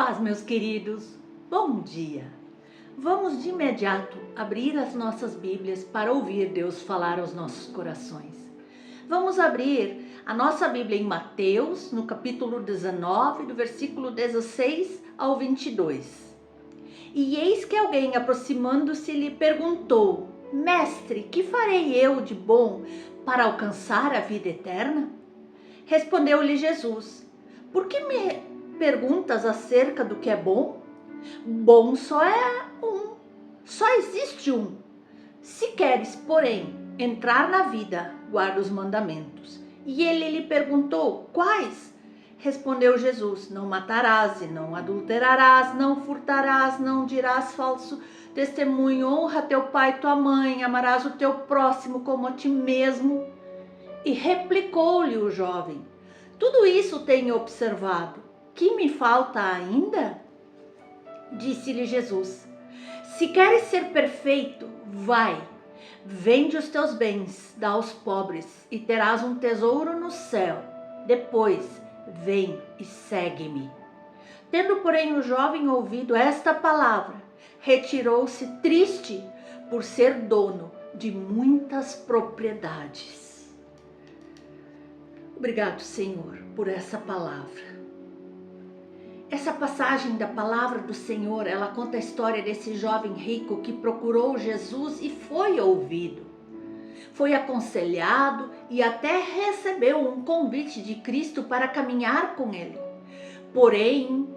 paz, meus queridos. Bom dia. Vamos de imediato abrir as nossas Bíblias para ouvir Deus falar aos nossos corações. Vamos abrir a nossa Bíblia em Mateus, no capítulo 19, do versículo 16 ao 22. E eis que alguém, aproximando-se, lhe perguntou: Mestre, que farei eu de bom para alcançar a vida eterna? Respondeu-lhe Jesus: Por que me perguntas acerca do que é bom? Bom só é um, só existe um. Se queres, porém, entrar na vida, guarda os mandamentos. E ele lhe perguntou: Quais? Respondeu Jesus: Não matarás e não adulterarás, não furtarás, não dirás falso testemunho, honra teu pai e tua mãe, amarás o teu próximo como a ti mesmo. E replicou-lhe o jovem: Tudo isso tenho observado. Que me falta ainda? Disse-lhe Jesus: Se queres ser perfeito, vai, vende os teus bens, dá aos pobres e terás um tesouro no céu. Depois, vem e segue-me. Tendo, porém, o jovem ouvido esta palavra, retirou-se triste por ser dono de muitas propriedades. Obrigado, Senhor, por essa palavra. Essa passagem da palavra do Senhor, ela conta a história desse jovem rico que procurou Jesus e foi ouvido. Foi aconselhado e até recebeu um convite de Cristo para caminhar com ele. Porém,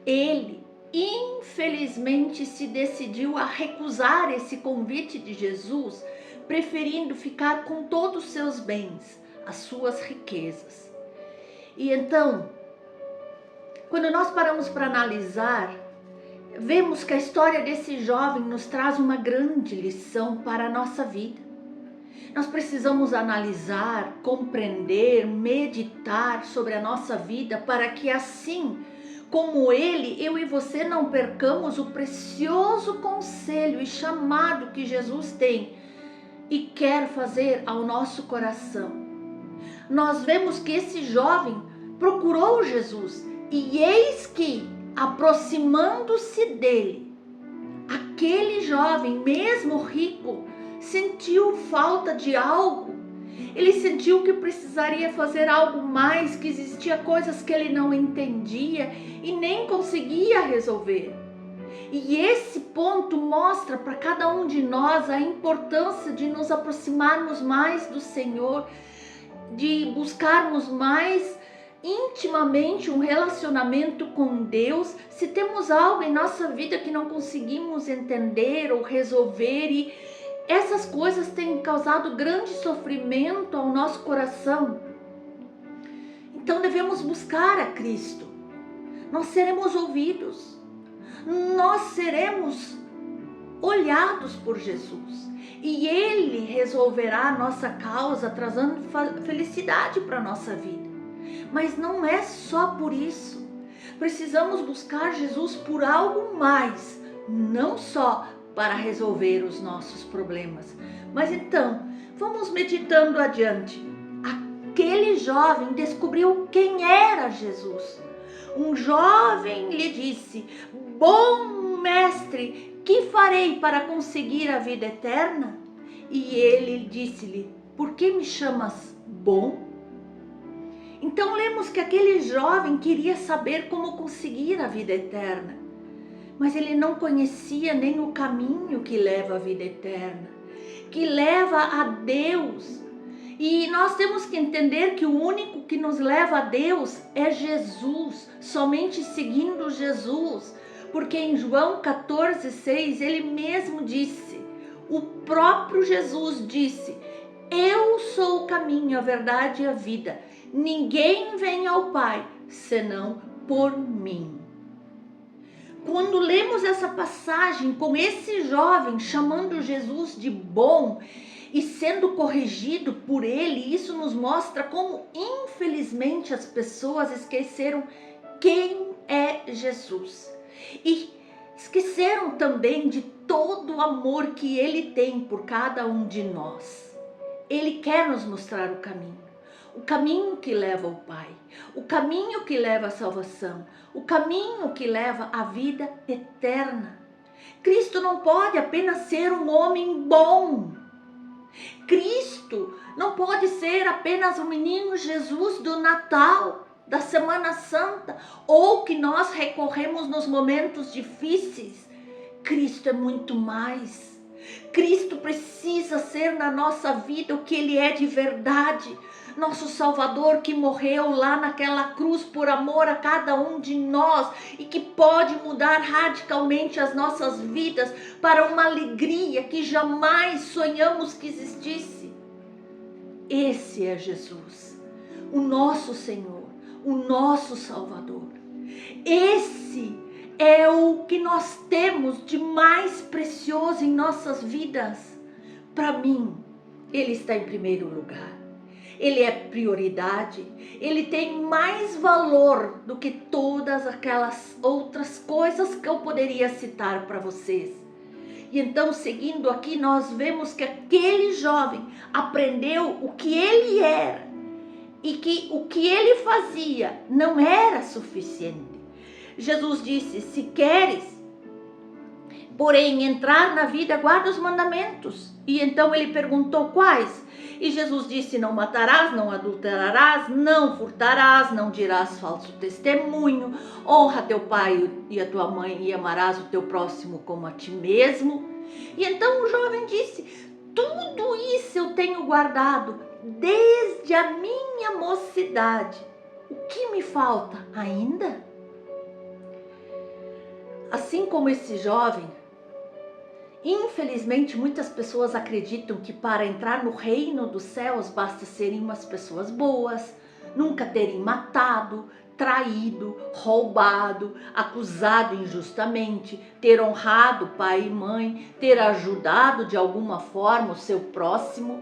ele, infelizmente, se decidiu a recusar esse convite de Jesus, preferindo ficar com todos os seus bens, as suas riquezas. E então, quando nós paramos para analisar, vemos que a história desse jovem nos traz uma grande lição para a nossa vida. Nós precisamos analisar, compreender, meditar sobre a nossa vida para que assim como ele, eu e você não percamos o precioso conselho e chamado que Jesus tem e quer fazer ao nosso coração. Nós vemos que esse jovem procurou Jesus e eis que, aproximando-se dele, aquele jovem, mesmo rico, sentiu falta de algo. Ele sentiu que precisaria fazer algo mais, que existia coisas que ele não entendia e nem conseguia resolver. E esse ponto mostra para cada um de nós a importância de nos aproximarmos mais do Senhor, de buscarmos mais intimamente um relacionamento com Deus. Se temos algo em nossa vida que não conseguimos entender ou resolver e essas coisas têm causado grande sofrimento ao nosso coração, então devemos buscar a Cristo. Nós seremos ouvidos, nós seremos olhados por Jesus e Ele resolverá a nossa causa, trazendo felicidade para a nossa vida. Mas não é só por isso. Precisamos buscar Jesus por algo mais, não só para resolver os nossos problemas. Mas então, vamos meditando adiante. Aquele jovem descobriu quem era Jesus. Um jovem lhe disse: Bom mestre, que farei para conseguir a vida eterna? E ele disse-lhe: Por que me chamas bom? Então lemos que aquele jovem queria saber como conseguir a vida eterna, mas ele não conhecia nem o caminho que leva à vida eterna, que leva a Deus. E nós temos que entender que o único que nos leva a Deus é Jesus, somente seguindo Jesus, porque em João 14,6 ele mesmo disse, o próprio Jesus disse: Eu sou o caminho, a verdade e a vida. Ninguém vem ao Pai senão por mim. Quando lemos essa passagem com esse jovem chamando Jesus de bom e sendo corrigido por ele, isso nos mostra como infelizmente as pessoas esqueceram quem é Jesus e esqueceram também de todo o amor que ele tem por cada um de nós. Ele quer nos mostrar o caminho. o caminho que leva ao Pai, o caminho que leva à salvação, o caminho que leva à vida eterna. Cristo não pode apenas ser um homem bom. Cristo não pode ser apenas o menino Jesus do Natal, da Semana Santa, ou que nós recorremos nos momentos difíceis. Cristo é muito mais. Cristo precisa ser na nossa vida o que Ele é de verdade. Nosso Salvador que morreu lá naquela cruz por amor a cada um de nós e que pode mudar radicalmente as nossas vidas para uma alegria que jamais sonhamos que existisse. Esse é Jesus, o nosso Senhor, o nosso Salvador. Esse é o que nós temos de mais precioso em nossas vidas. Para mim, Ele está em primeiro lugar. Ele é prioridade. Ele tem mais valor do que todas aquelas outras coisas que eu poderia citar para vocês. E então, seguindo aqui, nós vemos que aquele jovem aprendeu o que ele era e que o que ele fazia não era suficiente. Jesus disse: se queres, porém, entrar na vida, guarda os mandamentos. E então ele perguntou quais? E Jesus disse: não matarás, não adulterarás, não furtarás, não dirás falso testemunho, honra teu pai e a tua mãe e amarás o teu próximo como a ti mesmo. E então o jovem disse: tudo isso eu tenho guardado desde a minha mocidade. O que me falta ainda? Assim como esse jovem, infelizmente muitas pessoas acreditam que para entrar no reino dos céus basta serem umas pessoas boas, nunca terem matado, traído, roubado, acusado injustamente, ter honrado pai e mãe, ter ajudado de alguma forma o seu próximo.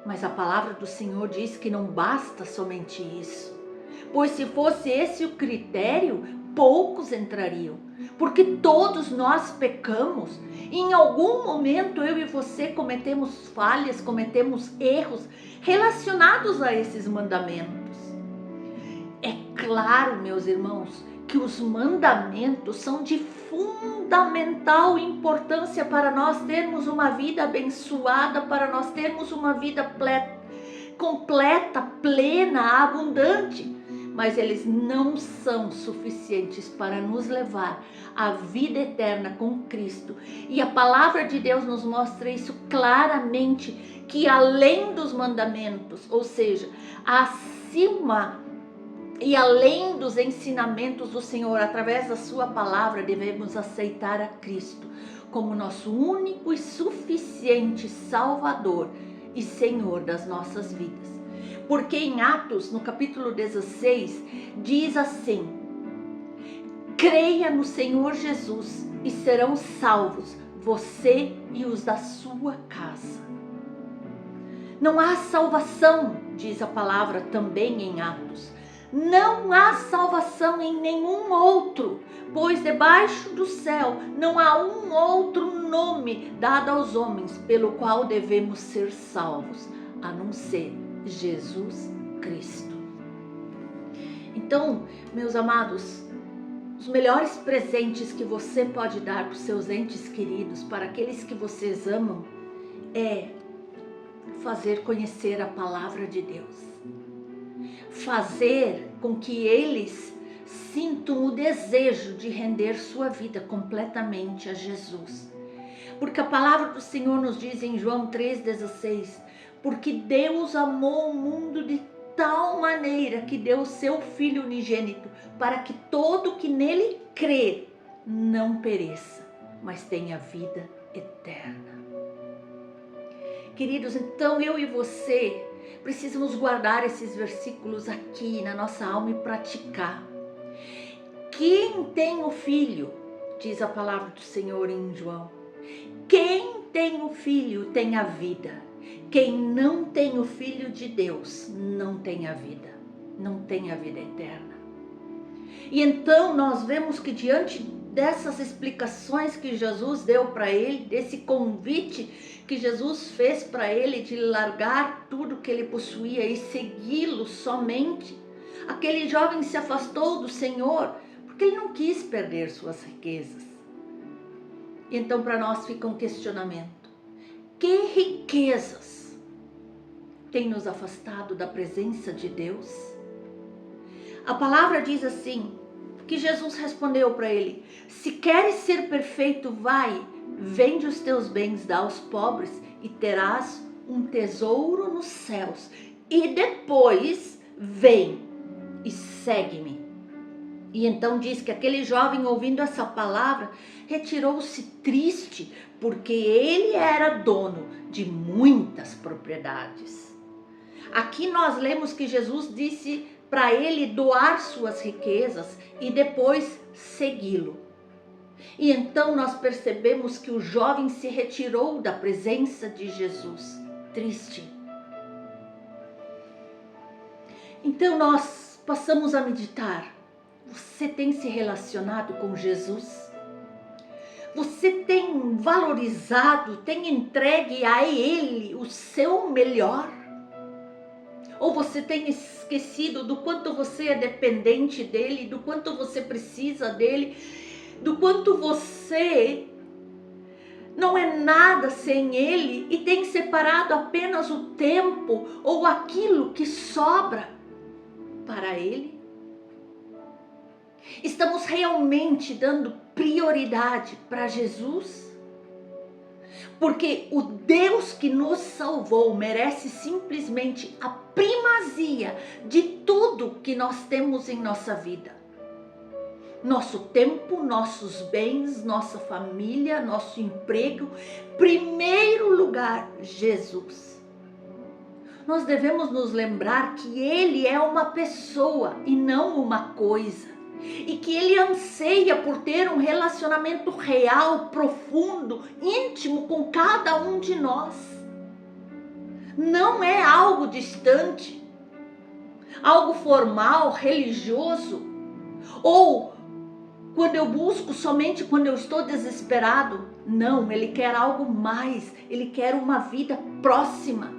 Mas a palavra do Senhor diz que não basta somente isso, pois se fosse esse o critério, poucos entrariam, porque todos nós pecamos. Em algum momento eu e você cometemos falhas, cometemos erros relacionados a esses mandamentos. É claro, meus irmãos, que os mandamentos são de fundamental importância para nós termos uma vida abençoada, para nós termos uma vida completa, plena, abundante. Mas eles não são suficientes para nos levar à vida eterna com Cristo. E a palavra de Deus nos mostra isso claramente, que além dos mandamentos, ou seja, acima e além dos ensinamentos do Senhor, através da sua palavra, devemos aceitar a Cristo como nosso único e suficiente Salvador e Senhor das nossas vidas. Porque em Atos, no capítulo 16, diz assim: creia no Senhor Jesus e serão salvos você e os da sua casa. Não há salvação, diz a palavra também em Atos. Não há salvação em nenhum outro, pois debaixo do céu não há um outro nome dado aos homens pelo qual devemos ser salvos, a não ser Jesus Cristo. Então, meus amados, os melhores presentes que você pode dar para os seus entes queridos, para aqueles que vocês amam, é fazer conhecer a palavra de Deus. Fazer com que eles sintam o desejo de render sua vida completamente a Jesus. Porque a palavra do Senhor nos diz em João 3,16: porque Deus amou o mundo de tal maneira que deu o seu Filho unigênito, para que todo que nele crê não pereça, mas tenha vida eterna. Queridos, então eu e você precisamos guardar esses versículos aqui na nossa alma e praticar. Quem tem o Filho, diz a palavra do Senhor em João, quem tem o Filho tem a vida. Quem não tem o Filho de Deus não tem a vida, não tem a vida eterna. E então nós vemos que diante dessas explicações que Jesus deu para ele, desse convite que Jesus fez para ele de largar tudo que ele possuía e segui-lo somente, aquele jovem se afastou do Senhor porque ele não quis perder suas riquezas. Então para nós fica um questionamento: que riquezas tem nos afastado da presença de Deus? A palavra diz assim, que Jesus respondeu para ele: se queres ser perfeito, vai, vende os teus bens, dá aos pobres e terás um tesouro nos céus. E depois vem e segue-me. E então diz que aquele jovem, ouvindo essa palavra, retirou-se triste, porque ele era dono de muitas propriedades. Aqui nós lemos que Jesus disse para ele doar suas riquezas e depois segui-lo. E então nós percebemos que o jovem se retirou da presença de Jesus, triste. Então nós passamos a meditar: você tem se relacionado com Jesus? Você tem valorizado, tem entregue a Ele o seu melhor? Ou você tem esquecido do quanto você é dependente dele, do quanto você precisa dele, do quanto você não é nada sem ele e tem separado apenas o tempo ou aquilo que sobra para ele? Estamos realmente dando prioridade para Jesus? Porque o Deus que nos salvou merece simplesmente a primazia de tudo que nós temos em nossa vida. Nosso tempo, nossos bens, nossa família, nosso emprego. Primeiro lugar, Jesus. Nós devemos nos lembrar que Ele é uma pessoa e não uma coisa. E que Ele anseia por ter um relacionamento real, profundo, íntimo com cada um de nós. Não é algo distante, algo formal, religioso, ou quando eu busco somente quando eu estou desesperado. Não, Ele quer algo mais, Ele quer uma vida próxima,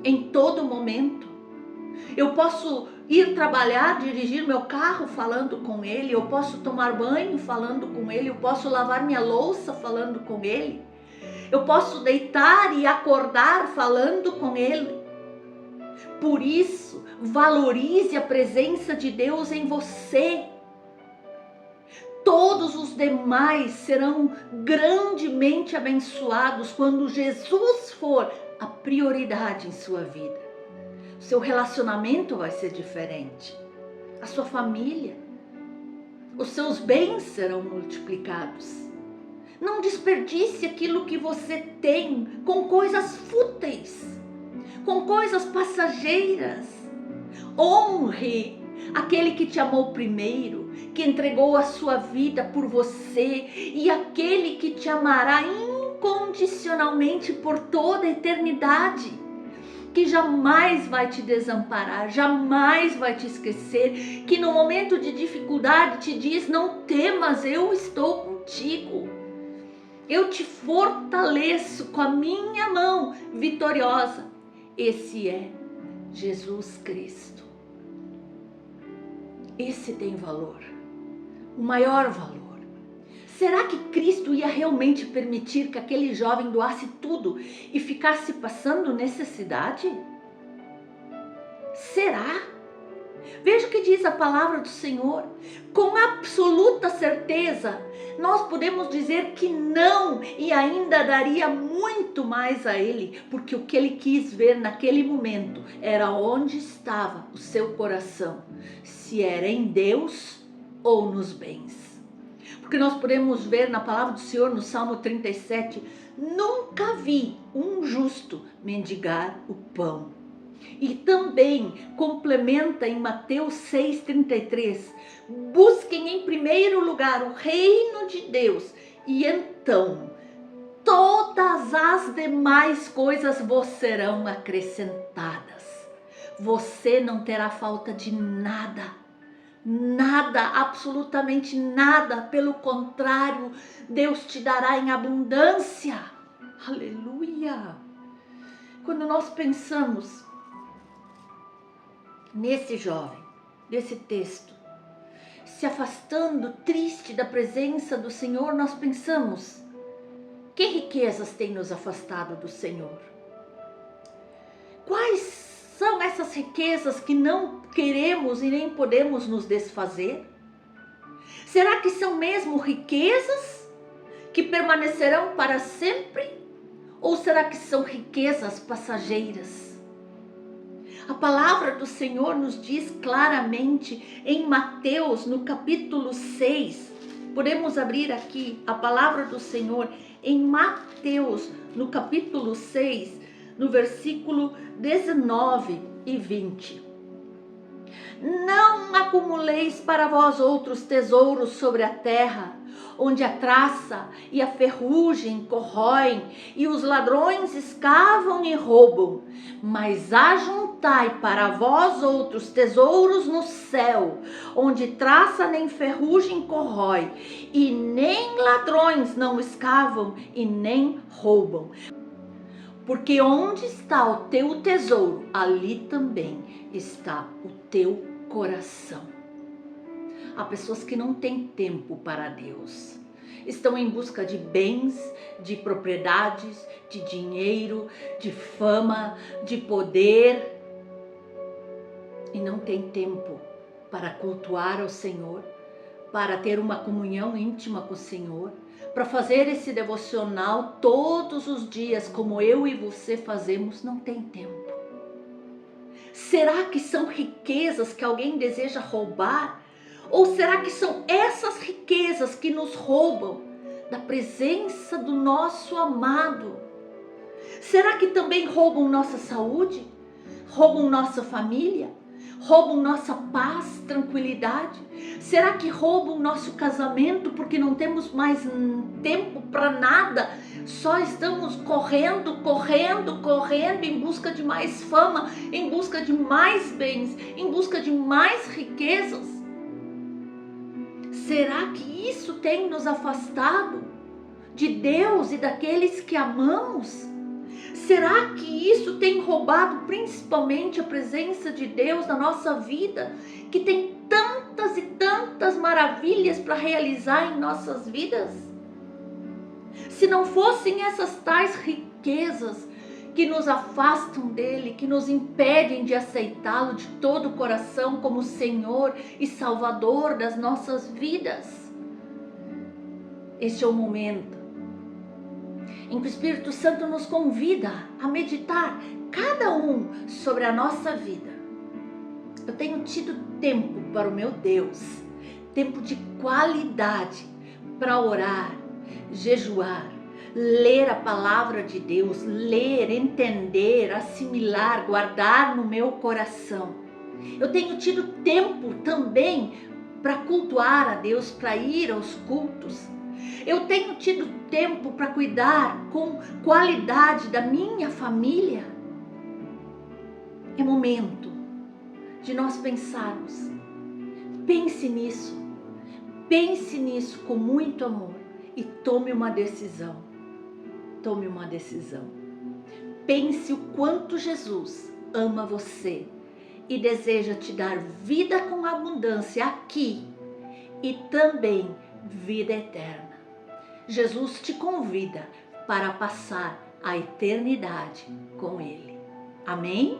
em todo momento. Eu posso ir trabalhar, dirigir meu carro falando com Ele, eu posso tomar banho falando com Ele, eu posso lavar minha louça falando com Ele, eu posso deitar e acordar falando com Ele. Por isso, valorize a presença de Deus em você. Todos os demais serão grandemente abençoados quando Jesus for a prioridade em sua vida. Seu relacionamento vai ser diferente, a sua família, os seus bens serão multiplicados. Não desperdice aquilo que você tem com coisas fúteis, com coisas passageiras. Honre aquele que te amou primeiro, que entregou a sua vida por você, e aquele que te amará incondicionalmente por toda a eternidade, que jamais vai te desamparar, jamais vai te esquecer, que no momento de dificuldade te diz: não temas, eu estou contigo. Eu te fortaleço com a minha mão vitoriosa. Esse é Jesus Cristo. Esse tem valor, o maior valor. Será que Cristo ia realmente permitir que aquele jovem doasse tudo e ficasse passando necessidade? Será? Veja o que diz a palavra do Senhor. Com absoluta certeza, nós podemos dizer que não, e ainda daria muito mais a Ele, porque o que Ele quis ver naquele momento era onde estava o seu coração, se era em Deus ou nos bens. Porque nós podemos ver na palavra do Senhor no Salmo 37, nunca vi um justo mendigar o pão. E também complementa em Mateus 6,33, busquem em primeiro lugar o reino de Deus e então todas as demais coisas vos serão acrescentadas. Você não terá falta de nada Nada, absolutamente nada, pelo contrário, Deus te dará em abundância. Aleluia! Quando nós pensamos nesse jovem, nesse texto, se afastando triste da presença do Senhor, nós pensamos: que riquezas têm nos afastado do Senhor? Quais são essas riquezas que não queremos e nem podemos nos desfazer? Será que são mesmo riquezas que permanecerão para sempre? Ou será que são riquezas passageiras? A palavra do Senhor nos diz claramente em Mateus, no capítulo 6. Podemos abrir aqui a palavra do Senhor em Mateus, no capítulo 6, no versículo 19 e 20. Não acumuleis para vós outros tesouros sobre a terra, onde a traça e a ferrugem corroem e os ladrões escavam e roubam, mas ajuntai para vós outros tesouros no céu, onde traça nem ferrugem corrói e nem ladrões não escavam e nem roubam. Porque onde está o teu tesouro, ali também está o teu coração. Há pessoas que não têm tempo para Deus. Estão em busca de bens, de propriedades, de dinheiro, de fama, de poder. E não têm tempo para cultuar ao Senhor, para ter uma comunhão íntima com o Senhor, para fazer esse devocional todos os dias, como eu e você fazemos. Não tem tempo. Será que são riquezas que alguém deseja roubar? Ou será que são essas riquezas que nos roubam da presença do nosso amado? Será que também roubam nossa saúde? Roubam nossa família? Roubam nossa paz, tranquilidade? Será que roubam nosso casamento porque não temos mais tempo para nada? Só estamos correndo em busca de mais fama, em busca de mais bens, em busca de mais riquezas? Será que isso tem nos afastado de Deus e daqueles que amamos? Será que isso tem roubado principalmente a presença de Deus na nossa vida, que tem tantas e tantas maravilhas para realizar em nossas vidas? Se não fossem essas tais riquezas que nos afastam dele, que nos impedem de aceitá-lo de todo o coração como Senhor e Salvador das nossas vidas. Este é o momento em que o Espírito Santo nos convida a meditar cada um sobre a nossa vida. Eu tenho tido tempo para o meu Deus, tempo de qualidade para orar, jejuar, ler a palavra de Deus, ler, entender, assimilar, guardar no meu coração. Eu tenho tido tempo também para cultuar a Deus, para ir aos cultos. Eu tenho tido tempo para cuidar com qualidade da minha família. É momento de nós pensarmos. Pense nisso com muito amor e tome uma decisão. Tome uma decisão. Pense o quanto Jesus ama você e deseja te dar vida com abundância aqui e também vida eterna. Jesus te convida para passar a eternidade com Ele. Amém?